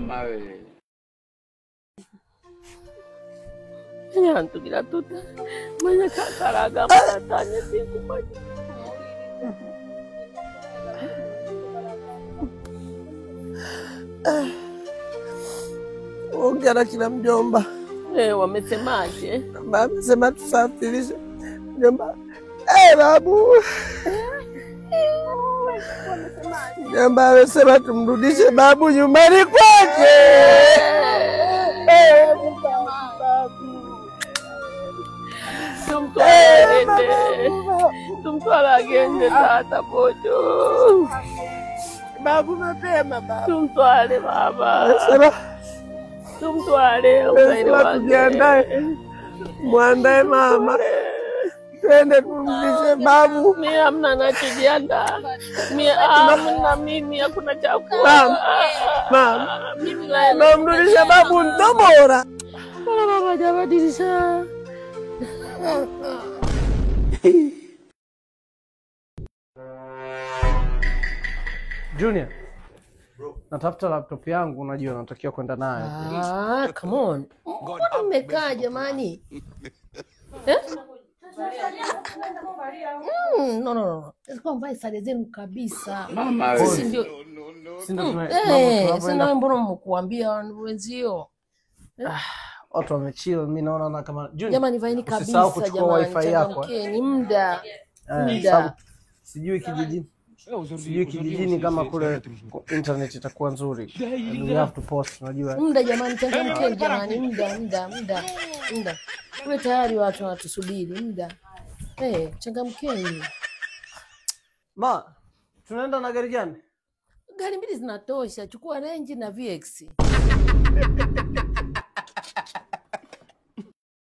Mama wewe. Nyantu kila tuta. Manya kakaraga maratanya siku moja. Ongea na kila mjomba. Wamesemaje? Wamesema tusafirishe. Mjomba. Babu. Mjomba amesema tumrudishe babu nyumbani kwake. Tumtwala agende tata Bojo. Babu mapema babu. Tumtwale baba. Tumtwale ukaile wake. Tujiandae. Muandae mama. Twende tumrudishe babu. Mimi hamna nachojiandaa. Mimi hakuna chakula. Mama. Mimi mrudishe babu ntomora. Baba jabadilisha. Junior, natafuta laptop yangu, unajua natakiwa kwenda nayo. Come on. Mbona mmekaa jamani? No. Sikuwa mvae sare zenu kabisa. Mama Sisi ndio. Sina mbona mkuambia wenzio. Watu wamechill, mimi naona kama Junior. Jamani vaeni kabisa usisahau kuchukua wifi yako. Ni muda. Sijui kijijini kama kule internet itakuwa nzuri. And we have to post, unajua. Muda jamani, changamkeni jamani, muda. Kule tayari watu wanatusubiri, muda. Changamkeni. Ma, tunaenda na gari gani? Gari mbili zinatosha, chukua Range na VX.